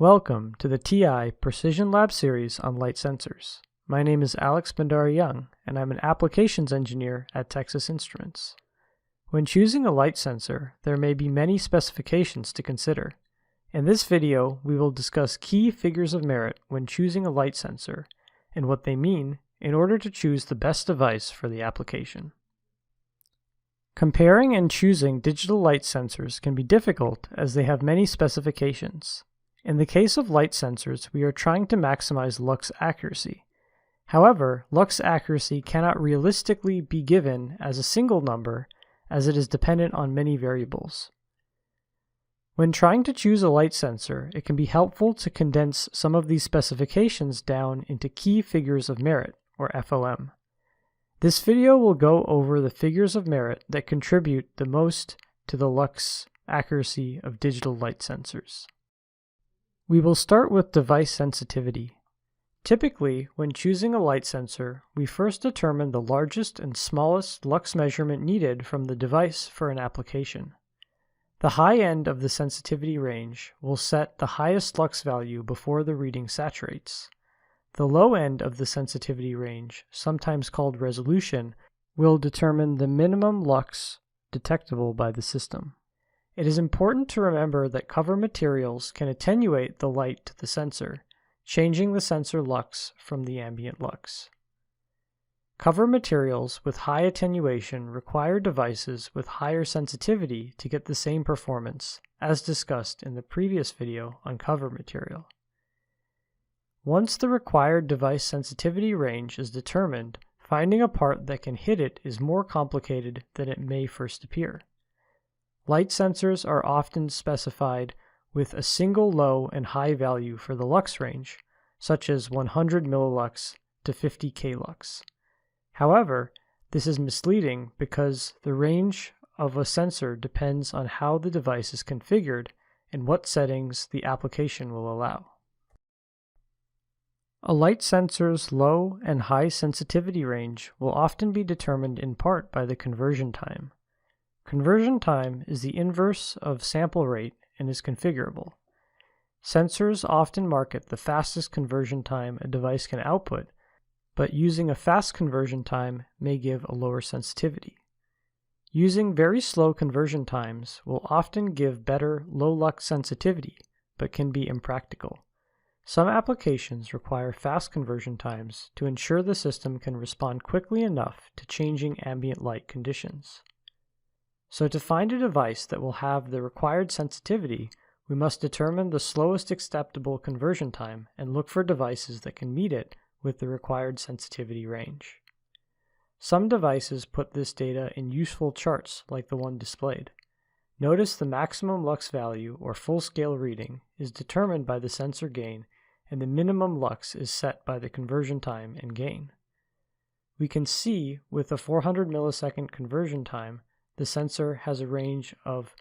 Welcome to the TI Precision Lab series on light sensors. My name is Alex Bandari-Young, and I'm an applications engineer at Texas Instruments. When choosing a light sensor, there may be many specifications to consider. In this video, we will discuss key figures of merit when choosing a light sensor and what they mean in order to choose the best device for the application. Comparing and choosing digital light sensors can be difficult as they have many specifications. In the case of light sensors, we are trying to maximize lux accuracy. However, lux accuracy cannot realistically be given as a single number as it is dependent on many variables. When trying to choose a light sensor, it can be helpful to condense some of these specifications down into key figures of merit, or FOM. This video will go over the figures of merit that contribute the most to the lux accuracy of digital light sensors. We will start with device sensitivity. Typically, when choosing a light sensor, we first determine the largest and smallest lux measurement needed from the device for an application. The high end of the sensitivity range will set the highest lux value before the reading saturates. The low end of the sensitivity range, sometimes called resolution, will determine the minimum lux detectable by the system. It is important to remember that cover materials can attenuate the light to the sensor, changing the sensor lux from the ambient lux. Cover materials with high attenuation require devices with higher sensitivity to get the same performance, as discussed in the previous video on cover material. Once the required device sensitivity range is determined, finding a part that can hit it is more complicated than it may first appear. Light sensors are often specified with a single low and high value for the lux range, such as 100 millilux to 50 klux. However, this is misleading because the range of a sensor depends on how the device is configured and what settings the application will allow. A light sensor's low and high sensitivity range will often be determined in part by the conversion time. Conversion time is the inverse of sample rate and is configurable. Sensors often market the fastest conversion time a device can output, but using a fast conversion time may give a lower sensitivity. Using very slow conversion times will often give better low lux sensitivity, but can be impractical. Some applications require fast conversion times to ensure the system can respond quickly enough to changing ambient light conditions. So to find a device that will have the required sensitivity, we must determine the slowest acceptable conversion time and look for devices that can meet it with the required sensitivity range. Some devices put this data in useful charts like the one displayed. Notice the maximum lux value or full-scale reading is determined by the sensor gain and the minimum lux is set by the conversion time and gain. We can see with a 400 millisecond conversion time, the sensor has a range of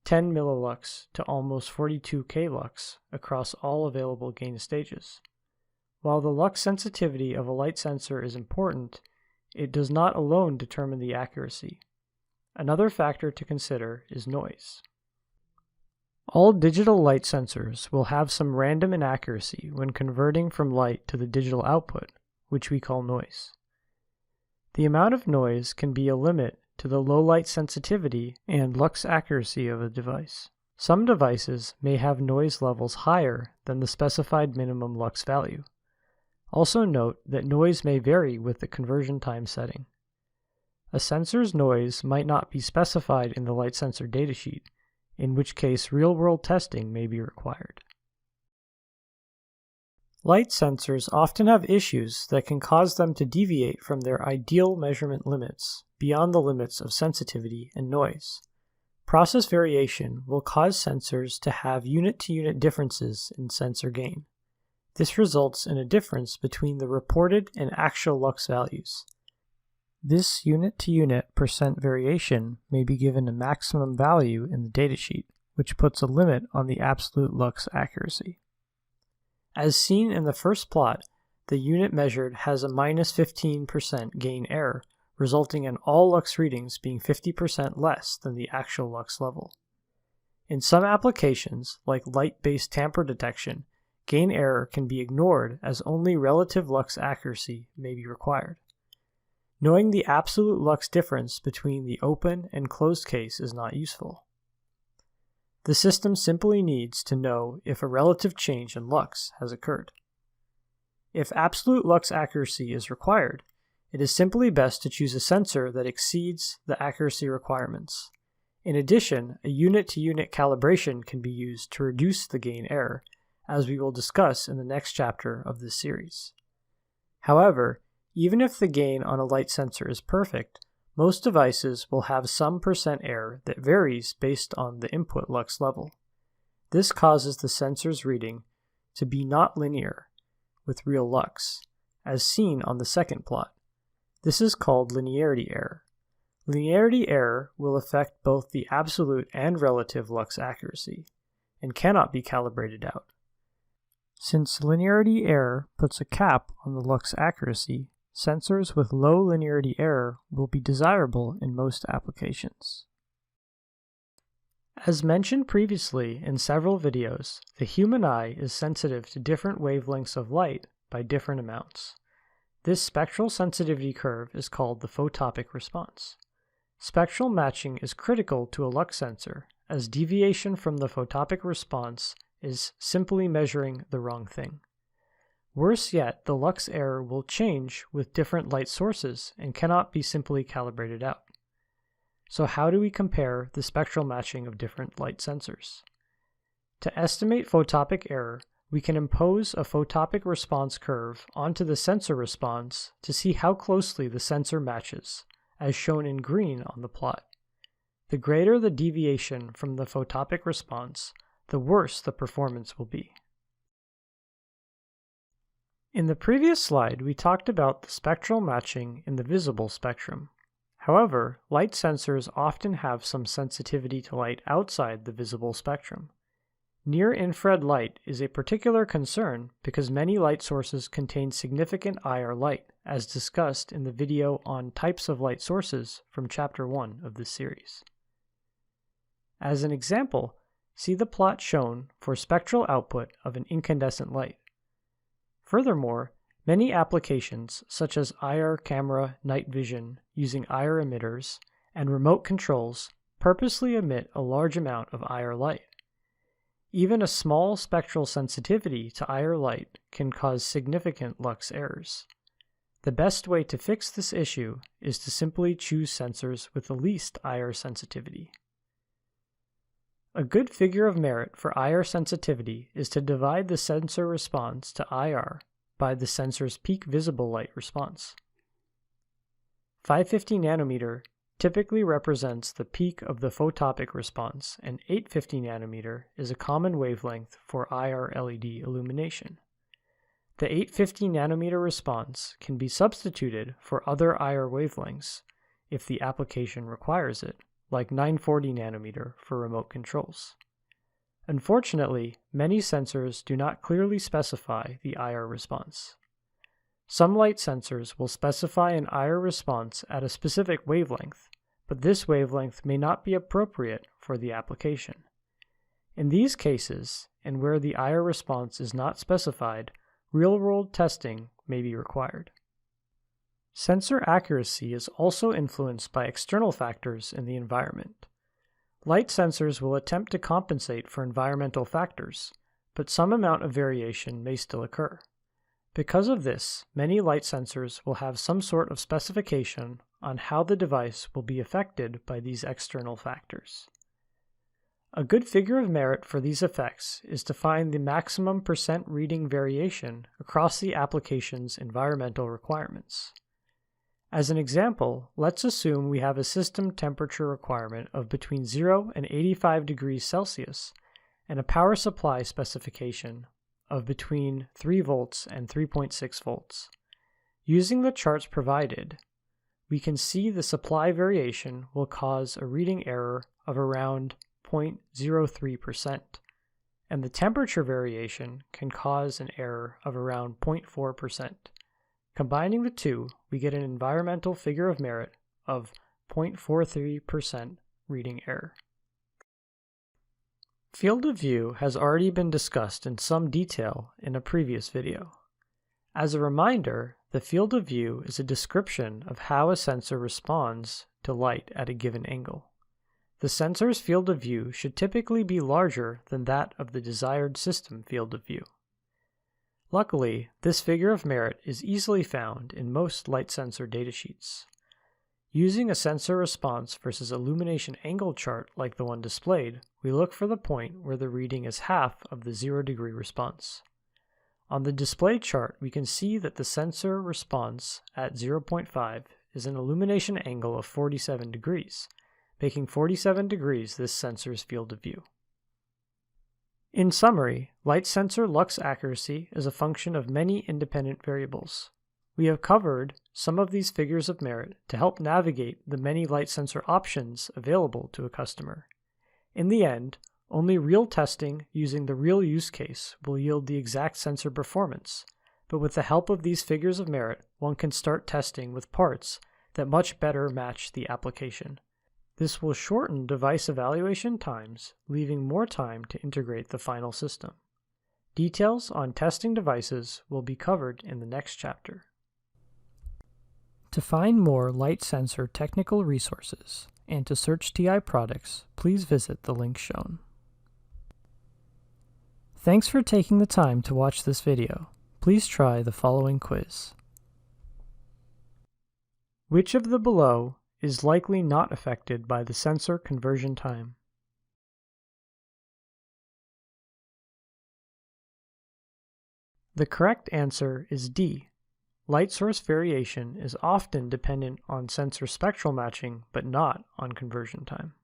10 millilux to almost 42 klux across all available gain stages. While the lux sensitivity of a light sensor is important, it does not alone determine the accuracy. Another factor to consider is noise. All digital light sensors will have some random inaccuracy when converting from light to the digital output, which we call noise. The amount of noise can be a limit to the low light sensitivity and lux accuracy of a device. Some devices may have noise levels higher than the specified minimum lux value. Also note that noise may vary with the conversion time setting. A sensor's noise might not be specified in the light sensor datasheet, in which case real-world testing may be required. Light sensors often have issues that can cause them to deviate from their ideal measurement limits beyond the limits of sensitivity and noise. Process variation will cause sensors to have unit-to-unit differences in sensor gain. This results in a difference between the reported and actual lux values. This unit-to-unit percent variation may be given a maximum value in the datasheet, which puts a limit on the absolute lux accuracy. As seen in the first plot, the unit measured has a minus 15% gain error, resulting in all lux readings being 50% less than the actual lux level. In some applications, like light-based tamper detection, gain error can be ignored as only relative lux accuracy may be required. Knowing the absolute lux difference between the open and closed case is not useful. The system simply needs to know if a relative change in lux has occurred. If absolute lux accuracy is required, it is simply best to choose a sensor that exceeds the accuracy requirements. In addition, a unit-to-unit calibration can be used to reduce the gain error, as we will discuss in the next chapter of this series. However, even if the gain on a light sensor is perfect, most devices will have some percent error that varies based on the input lux level. This causes the sensor's reading to be not linear with real lux, as seen on the second plot. This is called linearity error. Linearity error will affect both the absolute and relative lux accuracy, and cannot be calibrated out. Since linearity error puts a cap on the lux accuracy, sensors with low linearity error will be desirable in most applications. As mentioned previously in several videos, the human eye is sensitive to different wavelengths of light by different amounts. This spectral sensitivity curve is called the photopic response. Spectral matching is critical to a lux sensor, as deviation from the photopic response is simply measuring the wrong thing. Worse yet, the lux error will change with different light sources and cannot be simply calibrated out. So how do we compare the spectral matching of different light sensors? To estimate photopic error, we can impose a photopic response curve onto the sensor response to see how closely the sensor matches, as shown in green on the plot. The greater the deviation from the photopic response, the worse the performance will be. In the previous slide, we talked about the spectral matching in the visible spectrum. However, light sensors often have some sensitivity to light outside the visible spectrum. Near-infrared light is a particular concern because many light sources contain significant IR light, as discussed in the video on types of light sources from Chapter 1 of this series. As an example, see the plot shown for spectral output of an incandescent light. Furthermore, many applications such as IR camera night vision using IR emitters and remote controls purposely emit a large amount of IR light. Even a small spectral sensitivity to IR light can cause significant lux errors. The best way to fix this issue is to simply choose sensors with the least IR sensitivity. A good figure of merit for IR sensitivity is to divide the sensor response to IR by the sensor's peak visible light response. 550 nanometer typically represents the peak of the photopic response, and 850 nanometer is a common wavelength for IR LED illumination. The 850 nanometer response can be substituted for other IR wavelengths if the application requires it, like 940 nanometer for remote controls. Unfortunately, many sensors do not clearly specify the IR response. Some light sensors will specify an IR response at a specific wavelength, but this wavelength may not be appropriate for the application. In these cases, and where the IR response is not specified, real-world testing may be required. Sensor accuracy is also influenced by external factors in the environment. Light sensors will attempt to compensate for environmental factors, but some amount of variation may still occur. Because of this, many light sensors will have some sort of specification on how the device will be affected by these external factors. A good figure of merit for these effects is to find the maximum percent reading variation across the application's environmental requirements. As an example, let's assume we have a system temperature requirement of between 0 and 85 degrees Celsius and a power supply specification of between 3 volts and 3.6 volts. Using the charts provided, we can see the supply variation will cause a reading error of around 0.03%, and the temperature variation can cause an error of around 0.4%. Combining the two, we get an environmental figure of merit of 0.43% reading error. Field of view has already been discussed in some detail in a previous video. As a reminder, the field of view is a description of how a sensor responds to light at a given angle. The sensor's field of view should typically be larger than that of the desired system field of view. Luckily, this figure of merit is easily found in most light sensor datasheets. Using a sensor response versus illumination angle chart like the one displayed, we look for the point where the reading is half of the 0-degree response. On the display chart, we can see that the sensor response at 0.5 is an illumination angle of 47 degrees, making 47 degrees this sensor's field of view. In summary, light sensor lux accuracy is a function of many independent variables. We have covered some of these figures of merit to help navigate the many light sensor options available to a customer. In the end, only real testing using the real use case will yield the exact sensor performance, but with the help of these figures of merit, one can start testing with parts that much better match the application. This will shorten device evaluation times, leaving more time to integrate the final system. Details on testing devices will be covered in the next chapter. To find more light sensor technical resources and to search TI products, please visit the link shown. Thanks for taking the time to watch this video. Please try the following quiz. Which of the below is likely not affected by the sensor conversion time? The correct answer is D. Light source variation is often dependent on sensor spectral matching, but not on conversion time.